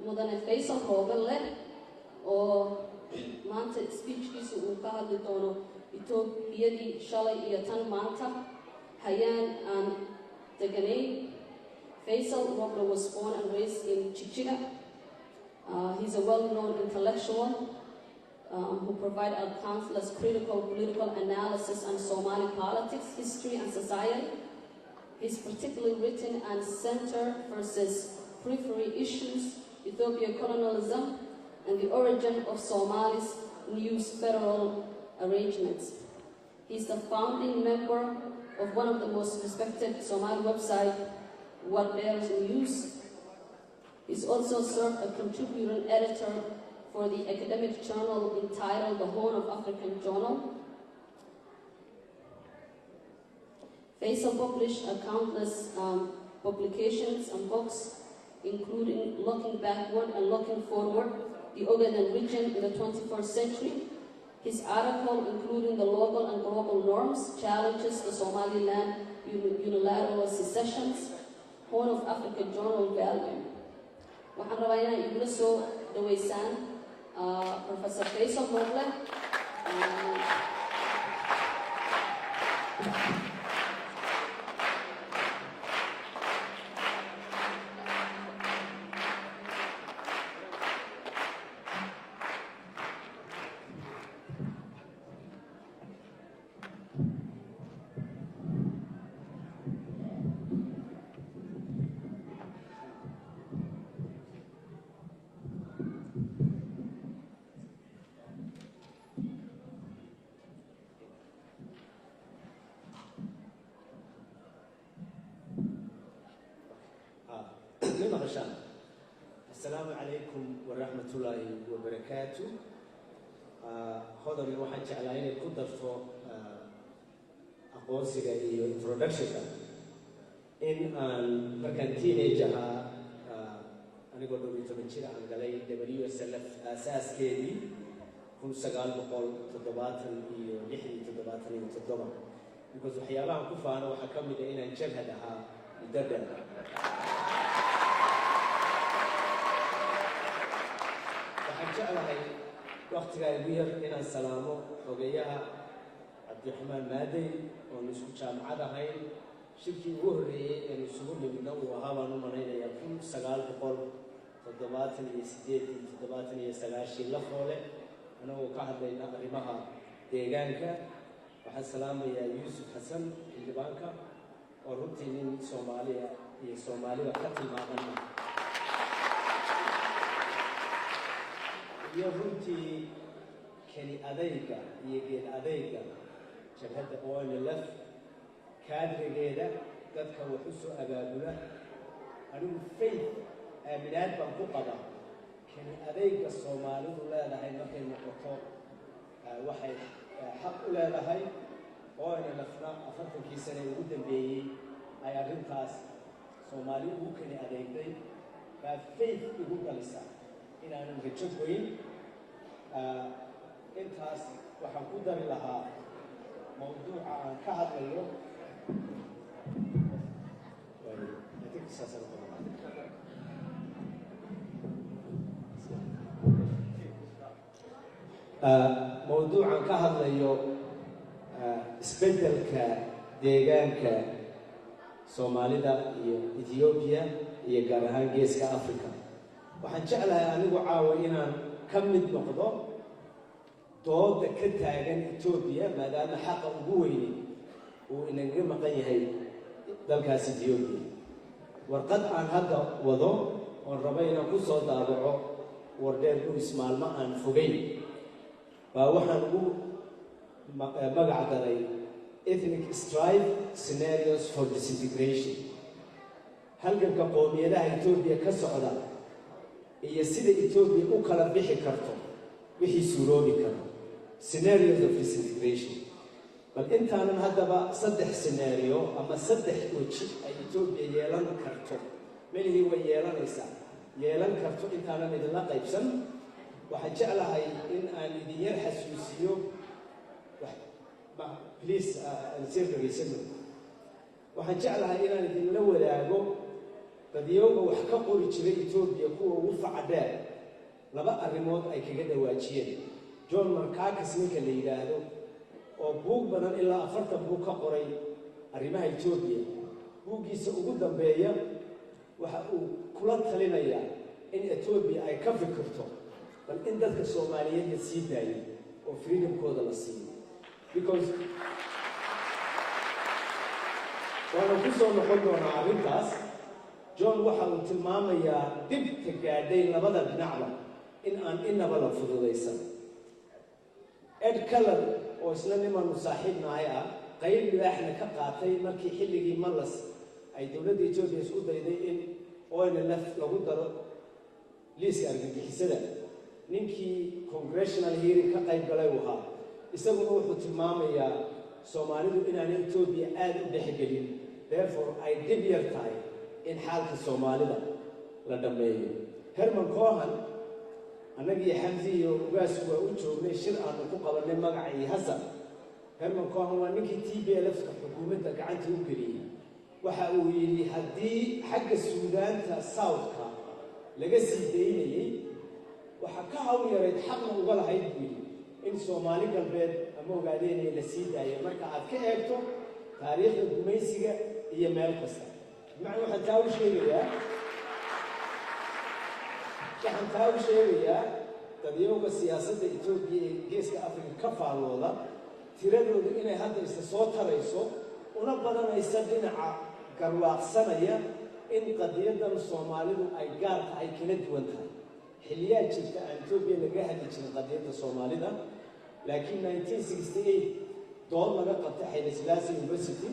mudane Faisal Roobelle oo maanta speechkiisa uu ka hadli doono Itoobiyadii shalay iyo tan maanta hayaan aan deganay. Faisal Roobelle was born and raised in Chichiga. He's a well-known intellectual who provided our counselors critical political analysis on Somali politics, history, and society. He's particularly written on center versus periphery issues, Ethiopian colonialism, and the origin of Somali's new federal arrangements. He's the founding member of one of the most respected Somali websites, What Bears News. He's also served a contributing editor for the academic journal entitled The Horn of African Journal. Faisal published countless publications and books, including Looking Backward and Looking Forward, the Ogaden region in the 21st century. His article, including the local and global norms, challenges the Somaliland unilateral secessions, Horn of Africa Journal value. waxaan rabaa inaan igula soo dhaweysaan Professor Faisal Roobelle. السلام عليكم ورحمة الله وبركاته. هذا اللي واحد جعلاني كنت في أقواسي قالي introduction إن مركان تينيجها أنا قلت له بيتمشي عن قالي WSLF أساس كذي كل سجال بقول تضبط يحيي تضبط يتضبط because حيالله كفانا وحكم لي إن نشهد هذا يدرب jeclahay waqtiga ugu yar inaan salaamo xogeeyaha Cabdiraxmaan Maadey oo isku jaamacad ahayn shirkii ugu horeeyay ee isugu nimidna uu ahaa baan u malaynayaa 1978 la foole anagoo ka hadlayna arrimaha deegaanka. waxaan salaamayaa Yuusuf Xasan xildhibaanka oo runtii nin Soomaaliya iyo Soomaalida ka tilmaaman iyo runtii kani adayga iyo geed adayga jabhadda ONLF kaadrigeeda dadka wax u soo abaabula anigu faith aaminaad baan ku qabaa kani adayga Soomaalidu leedahay markay noqoto waxay xaq u leedahay ONLFna 40 sano ugu dambeeyay ay arrintaas Soomaali ugu kani adeegday baa faith ugu dhalisay inaan rajo goyn intaas waxaan ku dari lahaa mawduuca aan ka hadlayo mawduucan ka hadlayo isbeddelka deegaanka Soomaalida iyo Ethiopia iyo gaar ahaan Geeska Afrika. waxaan jeclahay anigu caawa inaan ka mid noqdo dooda ka taagan Ethiopia maadaama xaqa ugu weyn uu inaga maqan yahay dalkaas Ethiopia. warqad aan hadda wado oo rabay inaan ku soo daabaco wardheer ku ismaalma aan fogeyn baa waxaan ugu magac daray Ethnic Strife Scenarios for Disintegration. halganka qoomiyadaha Ethiopia ka socda iyo sida Ethiopia u kala bixi karto wixii suuroobi karo scenarios of disintegration. bal intaanan haddaba 3 scenario ama 3 waji ay Ethiopia yeelan karto meelihii way yeelan karto intaanan idinla qaybsan waxaan jeclahay in aan idin yar xasuusiyo please answer the reason waxaan jeclahay inaan idinla wadaago dadiyowga wax ka qori jiray Ethiopia kuwa ugu facadheer laba arrimood ay kaga dhawaajiyeen John Markakis ninka la yiraahdo oo buug badan ilaa 40 buug ka qoray arrimaha Ethiopia buugiisa ugu dambeeya waxa uu kula talinayaa in Ethiopia ay ka fikirto bal in dadka Soomaaliyeed la sii daayo oo freedom-kooda la siiyo because waana ku soo noqon doonaa arrintaas John waxa uu tilmaamayaa dibta gaadhay labada dhinacba in aan inaba la fududaysan Ed Keller oo isla niman saaxiibnahay ah qayb libaaxna ka qaatay markii xilligii Malas ay dawladda Ethiopia isku dayday in ONLF lagu daro liiska argagixisada ninkii congressional hearing ka qayb galay waxa isaguna wuxuu tilmaamayaa Soomaalidu inaanay Ethiopia aad u dhexgelin therefore ay dib yar tahay in xaalka Soomaalida la dhameeyo Herman Cohen anagii Hamzi iyo ugaas waa u joognay shir aan ku qabanay magacii Hassan Herman Cohen waa ninkii TPLF ka xukuumadda gacanta u geliyay waxa uu yiri hadii xagga Suudaanta South-ka laga sii deynayay waxa ka hawl yareed xaqna uga lahayd in Soomaali galbeed ama ogaadeenay la sii daayo marka aad ka eegto taariikhda gumaysiga iyo meel kasta macna waxa taa u sheegayaa dadiyowga siyaasadda Ethiopia ee geeska Afrika ka faalooda tiradoodu inay hadda isa soo tarayso una badanaysa dhinaca garwaaqsanaya in qadiyadan Soomaalidu ay gaar tahay kala duwan tahay xilliyaad jirta aan Ethiopia laga hadli jirin qadiyadda Soomaalida laakiin 1968 dood laga qabtay Haile Selassie University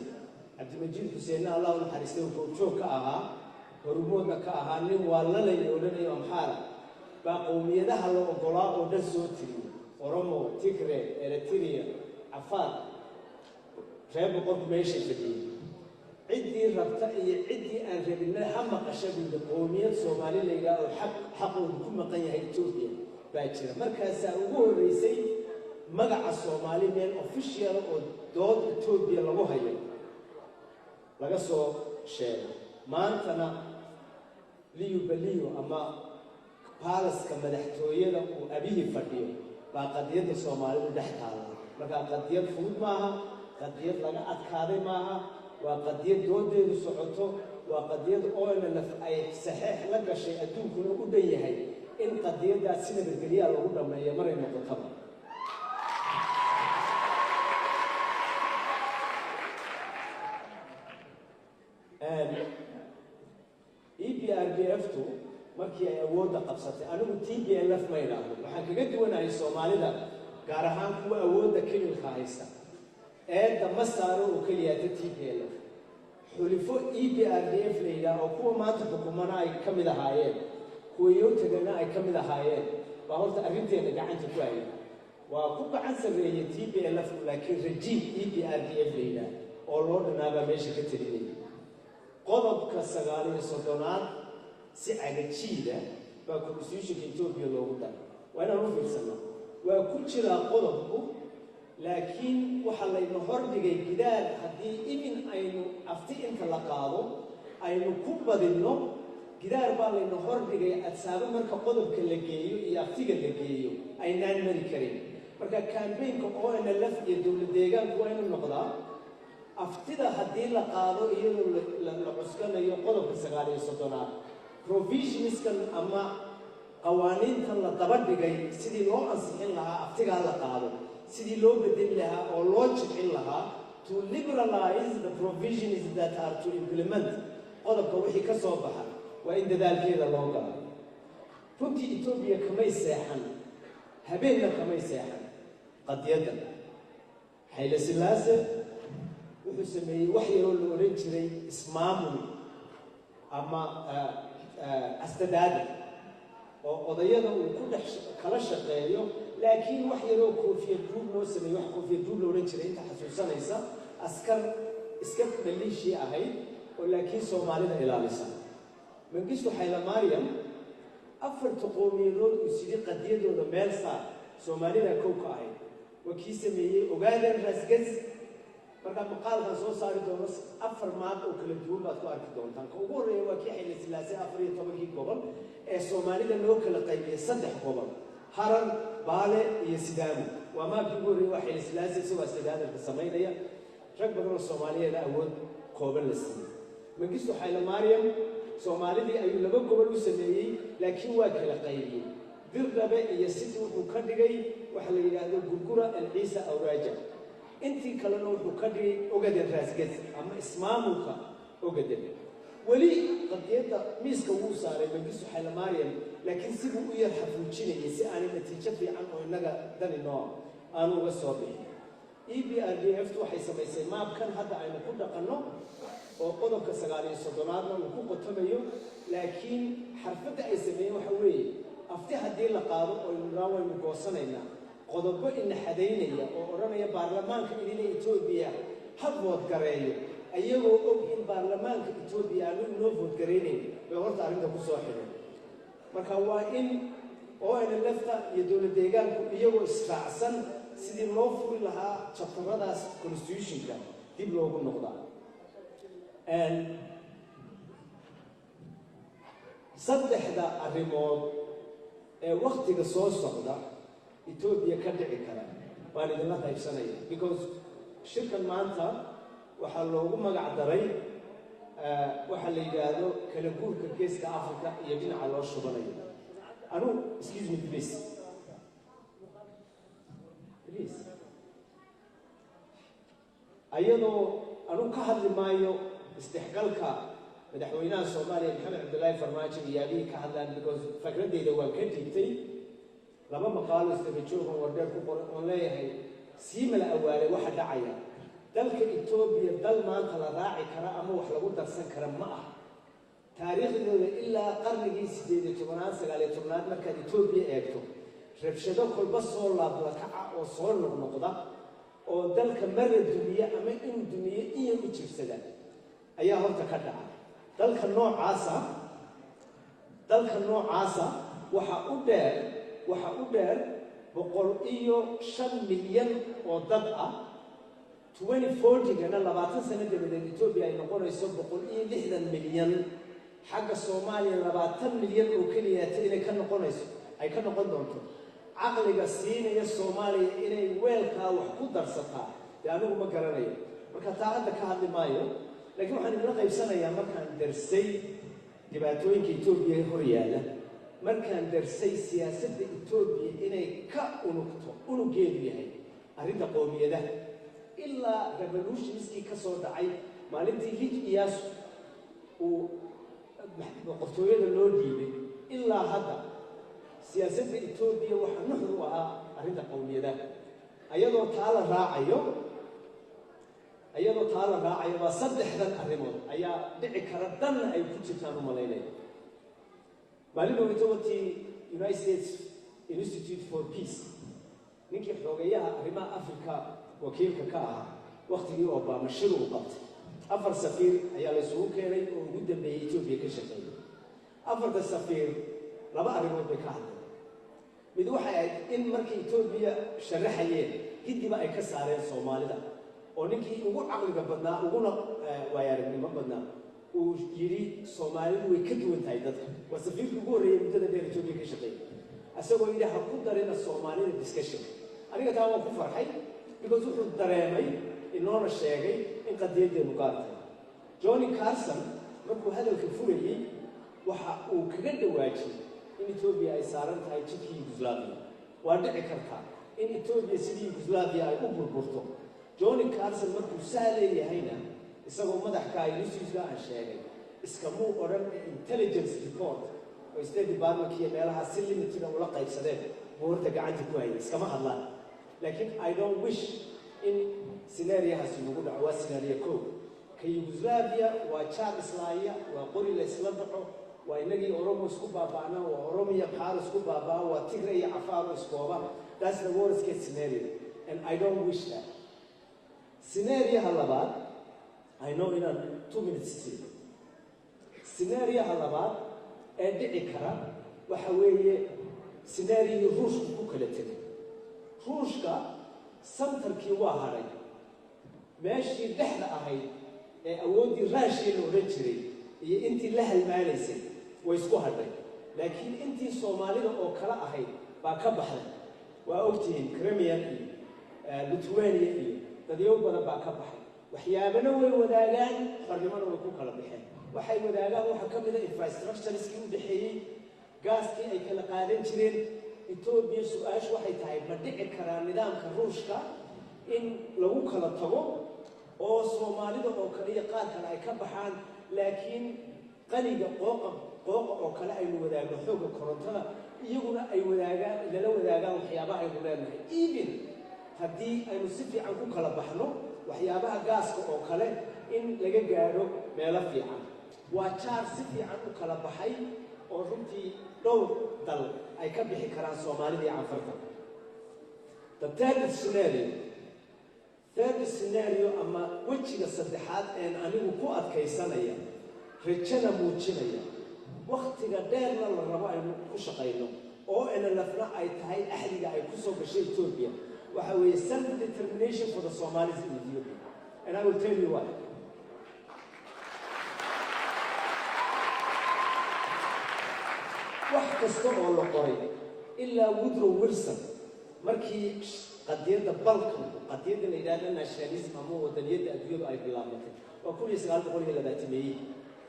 Abdulmajid Hussein Allah uu xariistay oo joog ka ahaa hormoodna ka ahaa nin waa la leeyahay Amhara baa qowmiyadaha la ogolaa oo dhan soo tiriyay Oromo, Tigray, Eritrea, Afar reeb qofku meesha fadhiyay ciddii rabta iyo ciddii aan rabin hama qashadu qowmiyad Soomaali leeyahay oo xaqoodu ku maqan yahay Ethiopia baa jira markaas ugu horeysay magaca Soomaali meel official oo dood Ethiopia lagu hayo laga soo sheegay maantana liyo ama palaska madaxtooyada uu abihi fadhiyo baa qadiyadda Soomaalidu dhex taala marka qadiyad fudud maaha qadiyad laga adkaaday maaha waa qadiyad doodeedu socoto waa qadiyad ONLF ay saxiix la gashay adduunkuna u dhan yahay in qadiyadaas sida bedeliya lagu dhameeyo maray noqoto EPRDF markii ay awoodda qabsatay anigu TPLF ma ilaahdo waxaan kaga duwanahay Soomaalida gaar ahaan kuwa awoodda kililka haysta eedda ma saaro oo kaliya TPLF xulifo EPRDF leeyahay oo kuwa maanta xukuumana ay ka mid ahaayeen kuwa yootagana ay ka mid ahaayeen baa horta arrinteeda gacanta ku hayay waa ku gacan sareeyay TPLF laakiin regime EPRDF leeyahay oo loo dhanaaba meesha ka tiriyay qodobka 9 si cagajiida baa constitution Ethiopia loogu daray waa inaan u fiirsano waa ku jira qodobku laakiin waxa la inoo hordhigay gidaar haddii in aynu afti inta la qaado aynu ku badino gidaar baa la inoo hordhigay adsaabo marka qodobka la geeyo iyo aftiga la geeyo aynaan mari karin marka campaign-ka ONLF iyo dawlad deegaanku waa inuu noqdaa aftida haddii la qaado iyadoo la cuskanayo qodobka 9 provisions-kan ama qawaaniintan la daba dhigay sidii loo ansixin lahaa aftigaa la qaado sidii loo bedeli lahaa oo loo jicin lahaa to liberalize the provisions that are to implement qodobka wixii ka soo baxa waa in dadaalkeeda loo galo runtii Ethiopia kamay seexan habeenna kamay seexan qadiyadda Haile Selassie wuxuu sameeyay wax yaroo la oran jiray ismaamul ama astadaada oo odayada uu ku dhex kala shaqeeyo laakiin wax yaroo koofiyad group loo sameeyo wax koofiyad group loo oran jiray inta xasuusanaysa askar iska dhaliishii ahayd oo laakiin Soomaalida ilaalisa Mengistu Haile Mariam afarta qowmiyadood uu sidii qadiyadooda meel saar Soomaalida kow ka ahayd wakii sameeyay Ogaadeen Rasgas marka maqaalkan soo saari doono 4 maad oo kala duwan baad ku arki doontaan ka ugu horeeya waa kii Hayle Silaase 14 gobol ee Soomaalida loo kala qaybiyay 3 gobol Harar Baale iyo Sidaamo waa maabkii ugu horeeya waa Hayle Silaase soo Sidaamo sameynaya rag badan oo Soomaaliyeed awood kooban la siiyay Mengistu Hayle Mariam Soomaalidii ayuu 2 gobol u sameeyay laakiin waa kala qaybiyay Dirdabe iyo City wuxuu ka dhigay waxa la yiraahdo Gurgura Ciise Awraaja intii kalena wuxuu ka dhigay Ogaden Raasgad ama ismaamulka Ogaden wali qadiyada miiska uu saaray Mengistu Hayle Mariam laakiin si uu u yar xafuujinayay si aan natiijo fiican oo inaga danino aan uga soo bixin EBRDF waxay samaysay maabkan hadda aynu ku dhaqanno oo qodobka 9 uu ku qotomayo laakiin xarfada ay sameeyeen waxa weeye afti hadii la qaado oo inuu goosanaynaa qodobo in xadeynaya oo oranaya baarlamaanka idinay Itoobiya hab vote gareeyo ayagoo og in baarlamaanka Itoobiya aanu noo vote gareeyay bay horta arrinta ku soo xidhay marka waa in oo ay lafta iyo dawladda deegaanku iyagoo israacsan sidii loo furi lahaa chapteradaas constitutionka dib loogu noqdaa saddexda arrimood ee waqtiga soo socda Ethiopia ka dhici kara waan idinla qaybsanaya because shirkan maanta waxaa loogu magac daray waxa la yiraahdo kala guurka geeska Afrika iyo dhinaca loo shubanayo excuse me please ayadoo anu ka hadli maayo istixqaalka madaxweynaha Soomaaliya Maxamed Cabdullaahi Farmaajo iyo abiy ka hadlaan because fikradeeda waa ka dhigtay laba maqaal isdaba oo dheer ku qoran oo leeyahay siimala awaale waxa dhacaya dalka Itoobiya dal maanta la raaci kara ama wax lagu darsan kara ma aha taariikhdooda ilaa qarnigii 18-19 marka Itoobiya eegto rabshado kolba soo laabla kaca oo soo noqnoqda oo dalka marna dumiye ama in dumiye iyo u jirsada ayaa horta ka dhaca dalka noocaasa waxa u dheer 105 milyan oo dad ah 2040gana 20 sano dabadeed Itoobiya ay noqonayso 160 milyan xagga Soomaaliya 20 milyan oo kaliya inay ka noqon doonto aqliga siinaya Soomaaliya inay weelka wax ku darsataa anigu ma garanayo marka taada ka hadli maayo laakiin waxaan idin qaybsanayaa markaan darsay dhibaatooyinka Itoobiya hor yaala markaan darsay siyaasadda Itoobiya inay ka unugeedu yahay arrinta qoomiyadaha ilaa revolutionskii ka soo dhacay maalintii Hij Iyaas uu qoftooyada loo dhiibay ilaa hadda siyaasadda Itoobiya waxa nuxur u ahaa arrinta qoomiyadaha ayadoo taa la raacayo waa saddexdan arrimood ayaa dhici kara dan ay ku jirtaan u malaynaya maalintii United States Institute for Peace ninkii xogeeyaha arrimaha Afrika wakiilka ka ah waqtigii Obama shir uu qabtay 4 safiir ayaa la isugu keenay oo ugu dambeeyay Itoobiya ka shaqeeyay 4 safiir laba arrimood bay ka hadleen mid waxa ay in markii Itoobiya sharaxayeen hidiba ay ka saareen Soomaalida oo ninkii ugu aqliga badnaa uguna waayaaragnimo badnaa uu yiri Soomaalidu way ka duwan tahay dadka waa safiirka ugu horeeyay muddada dheer Itoobiya ka shaqeeyay asagoo yiri ha ku darina Soomaalida discussion aniga taa waan ku farxay because wuxuu dareemay inoona sheegay in qadiyadeenu gaartay Johnny Carson markuu hadalka furayay waxa uu kaga dhawaajiyay in Itoobiya ay saaran tahay jidkii Yugoslavia waa dhici kartaa in Itoobiya sidii Yugoslavia ay u burburto Johnny Carson markuu saaleeyahayna isagoo madaxka ay institute aan sheegay iskamuu oran intelligence report oo State Department iyo meelaha si limited oo la qaybsadeen boorta gacanta ku hayay iskama hadlaan laakiin I don't wish in scenario-haas ugu dhaco waa scenario ka Yugoslavia waa Charles Laya waa qori la isla dhaco waa inagii Oromo isku baabaana waa Oromiya qaar isku baabaa waa Tigray iyo Afar isku baba that's the worst case scenario and I don't wish that scenario labaad I know in 2 minutes still scenario labaad ee dhici kara waxa weeye scenario Ruushku ku kala tagay Ruushka santarkii waa haray meeshii dhexda ahayd ee awooddii raashii la odhan jiray iyo intii la halmaanaysay way isku hadhay laakiin intii soomaalida oo kala ahayd baa ka baxday waa ogtihiin Crimea iyo Lithuania iyo dadyow badan baa ka baxay waxyaabana way wadaagaan xornimada way ku kala baxeen waxay wadaagaan waxa ka mid ah infrastructure-kii u dhaxeeyay gaaskii ay kala qaadan jireen Ethiopia su'aashu waxay tahay ma dhici karaa nidaamka Ruushka in lagu kala tago oo Soomaalida oo kale iyo qaar kale ay ka baxaan laakiin qaniga qooqa oo kale ay wadaagaan xooga korontada iyaguna ay wadaagaan lala wadaagaan waxyaabaha ay leedahay even haddii aynu si fiican ku kala baxno waxyaabaha gaaska oo kale in laga gaaro meelo fiican waa jaar si fiican u kala baxay oo runtii dhowr dal ay ka bixi karaan Soomaalida iyo Afrika. The third scenario ama wajiga saddexaad ee anigu ku adkaysanaya rajada muujinaya waqtiga dheerna la rabo aynu ku shaqeyno oo NLF-na ay tahay ahliga ay ku soo gashay Ethiopia waxa weeye self determination for the Somalis in Ethiopia and I will tell you why. wax kasta oo la qoray ilaa Woodrow Wilson markii qadiyada Balkan qadiyada la yiraahdo nationalism ama wadaniyada adduunyada ay bilaabatay oo 1920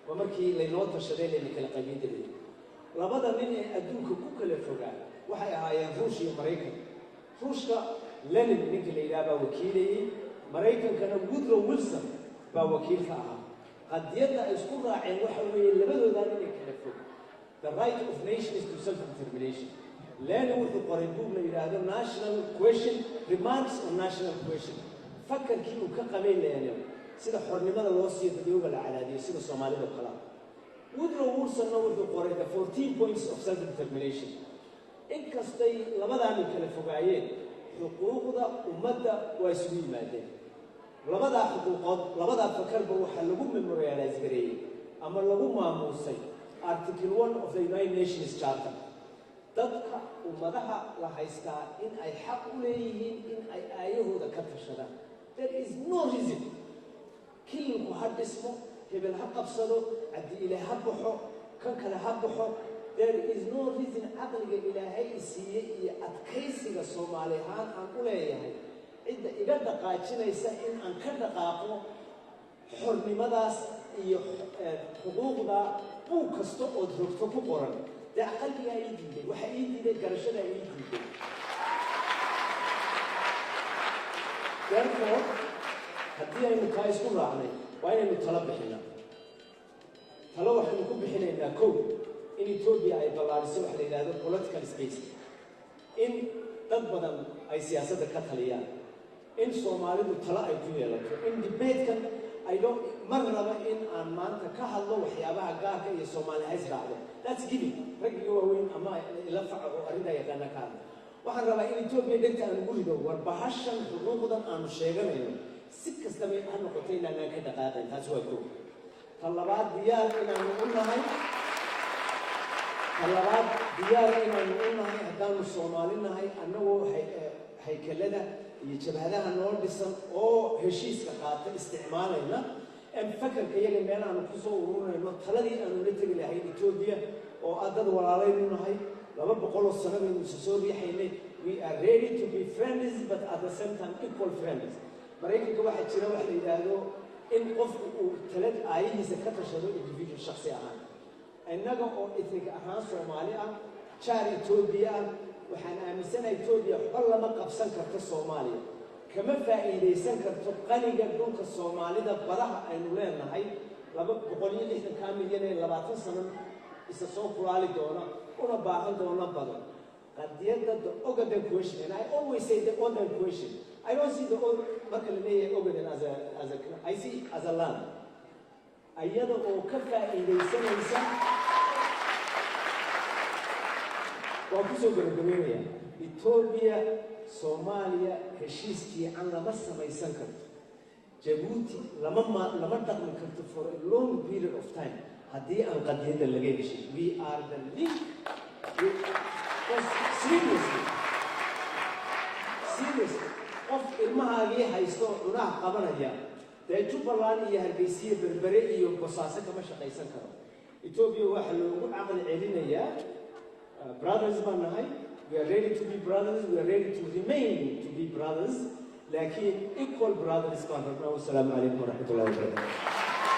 waa markii la noo tashaday in kala qaybiyay labada nin ee adduunka ku kala fogaa waxay ahaayeen Ruush iyo Mareykan Ruushka Lenin ninka la yiraahdo wakiilay Mareykankana Woodrow Wilson baa wakiil ka ahaa qadiyada ay isku raaceen waxa weeye labadooda inay kala fog the right of nations to self-determination. Lenin wuxuu qoray buug la yiraahdo National Question, Remarks on National Question. Fakarkii uu ka qabay Lenin sida xornimada loo siiyo dadweynaha la calaadiyo sida Soomaalida kala. Woodrow Wilson wuxuu qoray the 14 points of self-determination. Inkastay labadaan kala fogaayeen xuquuqda ummadda waa isugu yimaadeen. labada xuquuqood labada fakarba waxa lagu memorialize gareeyay ama lagu maamuusay Article 1 of the United Nations Charter. dadka ummadaha la haystaa in ay xaq u leeyihiin in ay aayahooda ka tashadaan. There is no reason kilku ha dhismo hebel ha qabsado haddii ilaahay ha baxo kan kale ha baxo. There is no reason aqliga ilaahay siiyey iyo adkaysiga Soomaali ahaan aan u leeyahay cidda iga dhaqaajinaysa in aan ka dhaqaaqo xornimadaas iyo xuquuqda buug kasta oo rogto ku qoran dee aqliga ay diiday waxa ii diiday garashada ay diiday. Therefore haddii aynu kaa isku raacnay waa inaynu tala bixinaa. talo waxaynu ku bixinaynaa kow in Ethiopia ay ballaariso waxa la yidhaahdo political space in dad badan ay siyaasadda ka taliyaan in Soomaalidu talo ay ku yeelato in debate-kan I don't marnaba in aan maanta ka hadlo waxyaabaha gaarka iyo Soomaali hays raacdo. That's giving ragga waaweyn ama ila faco oo arrinta yaqaana ka hadlo. waxaan rabaa in Ethiopia dhegta aan guriga warbahashan xuquuqdan aanu sheeganayno si kastaba ha noqotay inaan ka dhaqaaqayn. taas waa kow. talabaad diyaar inaanu u nahay haddaanu Soomaali nahay annagoo haykalada iyo jabhadaha noo dhisan oo heshiiska qaata isticmaalayna fakarka iyaga meel aanu ku soo ururayno taladii aanu la tegi lahay Ethiopia oo dad walaalaynu nahay 200 sano baynu soo riixaynay. We are ready to be friends but at the same time equal friends. Mareykanka waxa jira wax la yiraahdo in qofku uu talad aayihiisa ka tashado individual shakhsi ahaan. innaga oo ethnic ahaan Soomaali ah jaar Ethiopia waxaan aaminsanahay Ethiopia xol lama qabsan karto Soomaaliya kama faa'iideysan karto qaniga dhulka Soomaalida badaha aynu leenahay 260 milyan ee 20 sano isa soo kulaali doona una baahan doona badan. qadiyada the Ogaden question and I always say the Ogaden question. I don't see the Ogaden as a I see it as a land. ayada oo ka faa'iideysanaysa waa ku soo gabagabeynaya Ethiopia Soomaaliya heshiiskii aan lama samaysan karto. Djibouti lama dhaqmi karto for a long period of time haddii aan qadiyada laga heshin. We are the link seriously of ilmahaagii haysto cunaha qabanaya dee jubbaland iyo hargeysiya berbere iyo bosaaso kama shaqaysan karo. Ethiopia waxaa loogu caqli celinayaa brothers baan nahay, we are ready to be brothers, we are ready to remain to be brothers, laakiin equal brothers baan rabnaa. Wassalaamu calaykum waraxmatullahi wabarakatuh.